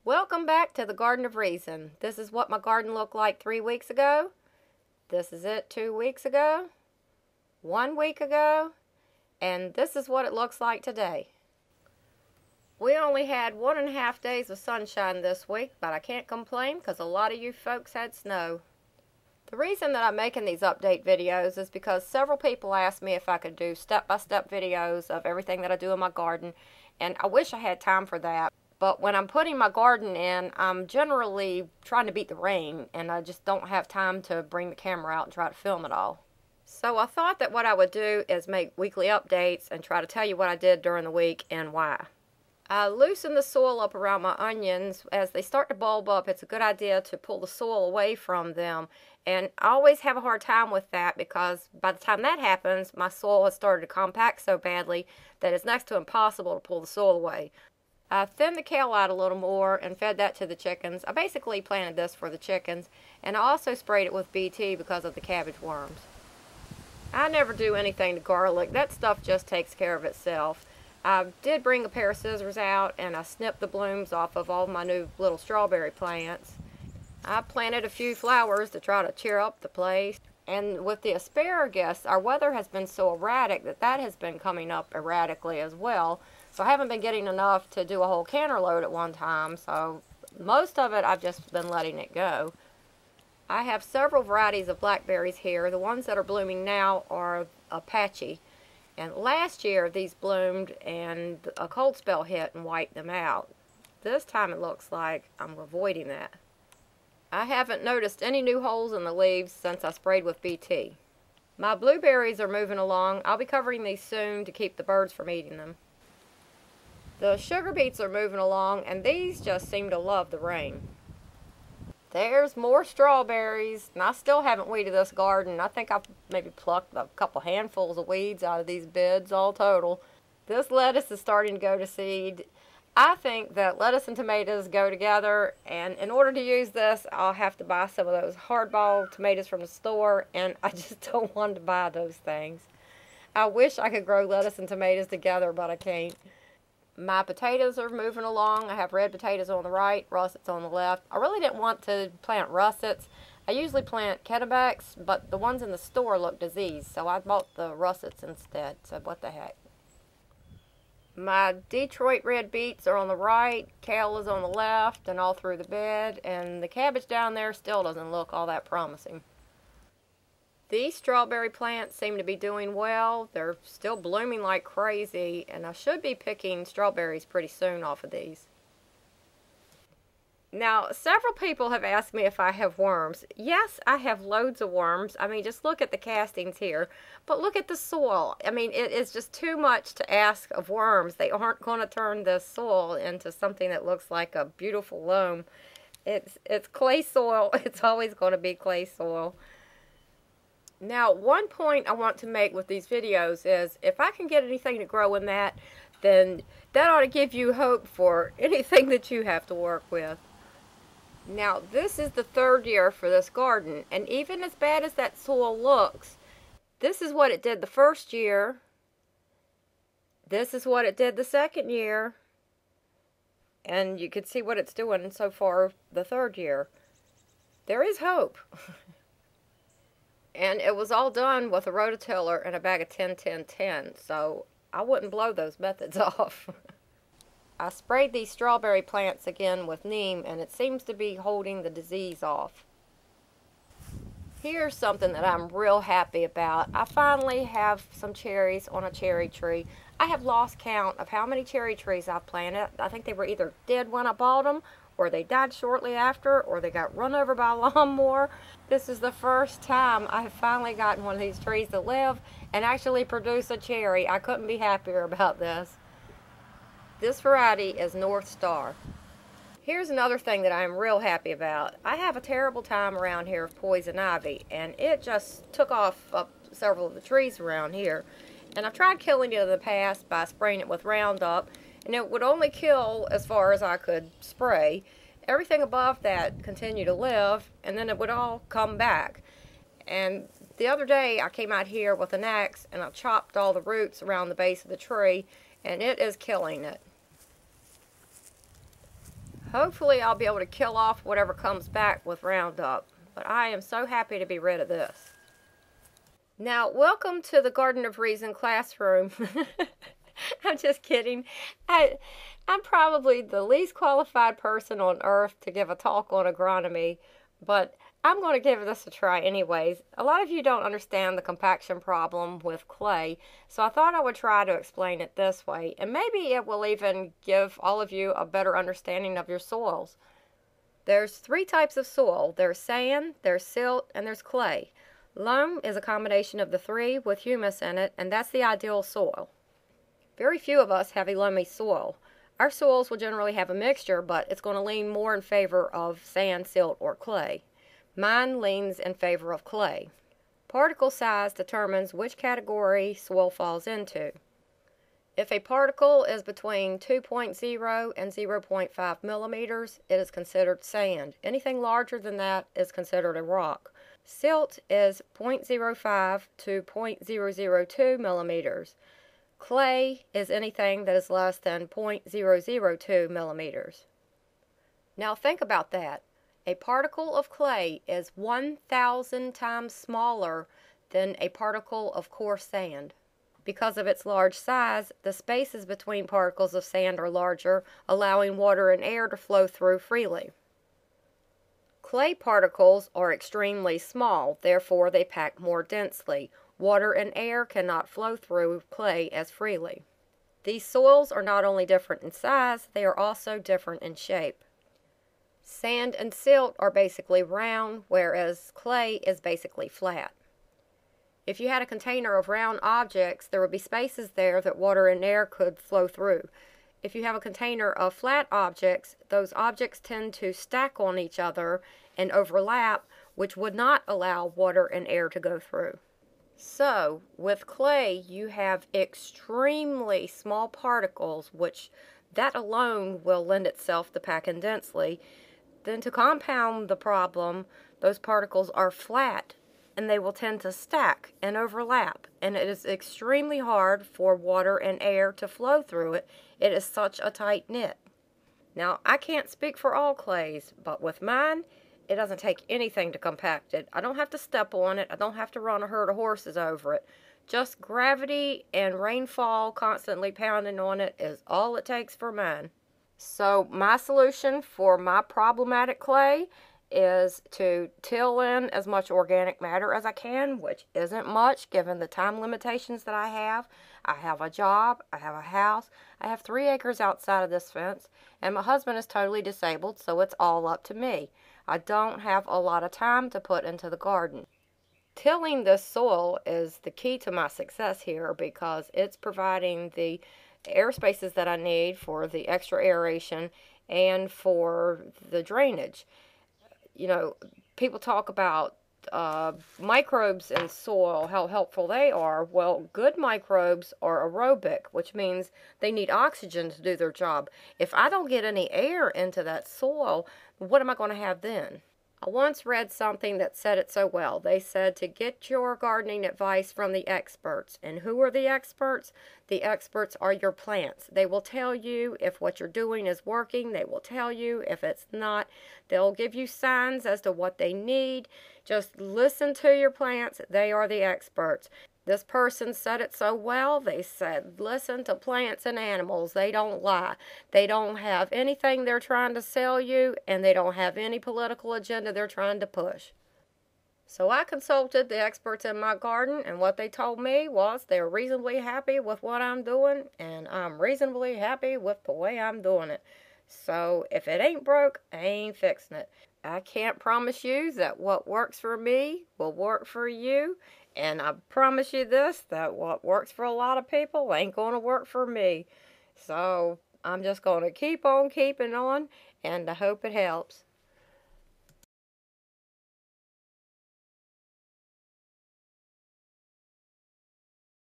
Welcome back to the Garden of Reason. This is what my garden looked like 3 weeks ago. This is it 2 weeks ago, 1 week ago, and this is what it looks like today. We only had 1.5 days of sunshine this week, but I can't complain because a lot of you folks had snow. The reason that I'm making these update videos is because several people asked me if I could do step-by-step videos of everything that I do in my garden, and I wish I had time for that. But when I'm putting my garden in, I'm generally trying to beat the rain, and I just don't have time to bring the camera out and try to film it all. So I thought that what I would do is make weekly updates and try to tell you what I did during the week and why. I loosen the soil up around my onions. As they start to bulb up, it's a good idea to pull the soil away from them. And I always have a hard time with that because by the time that happens, my soil has started to compact so badly that it's next to impossible to pull the soil away. I thinned the kale out a little more and fed that to the chickens. I basically planted this for the chickens, and I also sprayed it with BT because of the cabbage worms. I never do anything to garlic. That stuff just takes care of itself. I did bring a pair of scissors out and I snipped the blooms off of all my new little strawberry plants. I planted a few flowers to try to cheer up the place. And with the asparagus, our weather has been so erratic that has been coming up erratically as well. So I haven't been getting enough to do a whole canner load at one time, so most of it I've just been letting it go. I have several varieties of blackberries here. The ones that are blooming now are Apache. And last year these bloomed and a cold spell hit and wiped them out. This time it looks like I'm avoiding that. I haven't noticed any new holes in the leaves since I sprayed with BT. My blueberries are moving along. I'll be covering these soon to keep the birds from eating them. The sugar beets are moving along, and these just seem to love the rain. There's more strawberries, and I still haven't weeded this garden. I think I've maybe plucked a couple handfuls of weeds out of these beds all total. This lettuce is starting to go to seed. I think that lettuce and tomatoes go together, and in order to use this, I'll have to buy some of those hardball tomatoes from the store, and I just don't want to buy those things. I wish I could grow lettuce and tomatoes together, but I can't. My potatoes are moving along. I have red potatoes on the right, russets on the left. I really didn't want to plant russets. I usually plant Kennebecs, but the ones in the store look diseased, so I bought the russets instead. So what the heck. My Detroit red beets are on the right, kale is on the left, and all through the bed, and the cabbage down there still doesn't look all that promising. These strawberry plants seem to be doing well. They're still blooming like crazy, and I should be picking strawberries pretty soon off of these. Now, several people have asked me if I have worms. Yes, I have loads of worms. I mean, just look at the castings here. But look at the soil. I mean, it is just too much to ask of worms. They aren't going to turn this soil into something that looks like a beautiful loam. It's clay soil. It's always going to be clay soil. Now, one point I want to make with these videos is if I can get anything to grow in that, then that ought to give you hope for anything that you have to work with. Now, this is the 3rd year for this garden, and even as bad as that soil looks, this is what it did the 1st year. This is what it did the 2nd year. And you can see what it's doing so far the 3rd year. There is hope. And it was all done with a rototiller and a bag of 10-10-10, so I wouldn't blow those methods off. I sprayed these strawberry plants again with neem, and it seems to be holding the disease off. Here's something that I'm real happy about. I finally have some cherries on a cherry tree. I have lost count of how many cherry trees I've planted. I think they were either dead when I bought them, or they died shortly after, or they got run over by a lawnmower. This is the first time I've finally gotten one of these trees to live and actually produce a cherry. I couldn't be happier about this. This variety is North Star. Here's another thing that I'm real happy about. I have a terrible time around here of poison ivy, and it just took off up several of the trees around here. And I've tried killing it in the past by spraying it with Roundup, and it would only kill as far as I could spray. Everything above that continued to live, and then it would all come back. And the other day I came out here with an axe and I chopped all the roots around the base of the tree, and it is killing it. Hopefully I'll be able to kill off whatever comes back with Roundup, but I am so happy to be rid of this. Now, welcome to the Garden of Reason classroom. I'm just kidding. I'm probably the least qualified person on earth to give a talk on agronomy, but I'm going to give this a try anyways. A lot of you don't understand the compaction problem with clay, so I thought I would try to explain it this way, and maybe it will even give all of you a better understanding of your soils. There's 3 types of soil. There's sand, there's silt, and there's clay. Loam is a combination of the 3 with humus in it, and that's the ideal soil. Very few of us have a loamy soil. Our soils will generally have a mixture, but it's going to lean more in favor of sand, silt, or clay. Mine leans in favor of clay. Particle size determines which category soil falls into. If a particle is between 2.0 and 0.5 millimeters, it is considered sand. Anything larger than that is considered a rock. Silt is 0.05 to 0.002 millimeters. Clay is anything that is less than 0.002 millimeters. Now think about that. A particle of clay is 1,000 times smaller than a particle of coarse sand. Because of its large size, the spaces between particles of sand are larger, allowing water and air to flow through freely. Clay particles are extremely small, therefore they pack more densely. Water and air cannot flow through clay as freely. These soils are not only different in size, they are also different in shape. Sand and silt are basically round, whereas clay is basically flat. If you had a container of round objects, there would be spaces there that water and air could flow through. If you have a container of flat objects, those objects tend to stack on each other and overlap, which would not allow water and air to go through. So, with clay, you have extremely small particles, which that alone will lend itself to packing densely. Then to compound the problem, those particles are flat and they will tend to stack and overlap, and it is extremely hard for water and air to flow through it. It is such a tight knit. Now, I can't speak for all clays, but with mine, it doesn't take anything to compact it. I don't have to step on it. I don't have to run a herd of horses over it. Just gravity and rainfall constantly pounding on it is all it takes for mine. So my solution for my problematic clay is to till in as much organic matter as I can, which isn't much given the time limitations that I have. I have a job, I have a house, I have 3 acres outside of this fence, and my husband is totally disabled, so it's all up to me. I don't have a lot of time to put into the garden. Tilling this soil is the key to my success here because it's providing the air spaces that I need for the extra aeration and for the drainage. You know, people talk about microbes in soil, how helpful they are. Well, good microbes are aerobic, which means they need oxygen to do their job. If I don't get any air into that soil, what am I going to have then? I once read something that said it so well. They said to get your gardening advice from the experts. And who are the experts? The experts are your plants. They will tell you if what you're doing is working. They will tell you if it's not. They'll give you signs as to what they need. Just listen to your plants. They are the experts. This person said it so well. They said, listen to plants and animals. They don't lie. They don't have anything they're trying to sell you, and they don't have any political agenda they're trying to push. So I consulted the experts in my garden, and what they told me was they're reasonably happy with what I'm doing, and I'm reasonably happy with the way I'm doing it. So if it ain't broke, I ain't fixing it. I can't promise you that what works for me will work for you. And I promise you this, that what works for a lot of people ain't going to work for me. So I'm just going to keep on keeping on, and I hope it helps.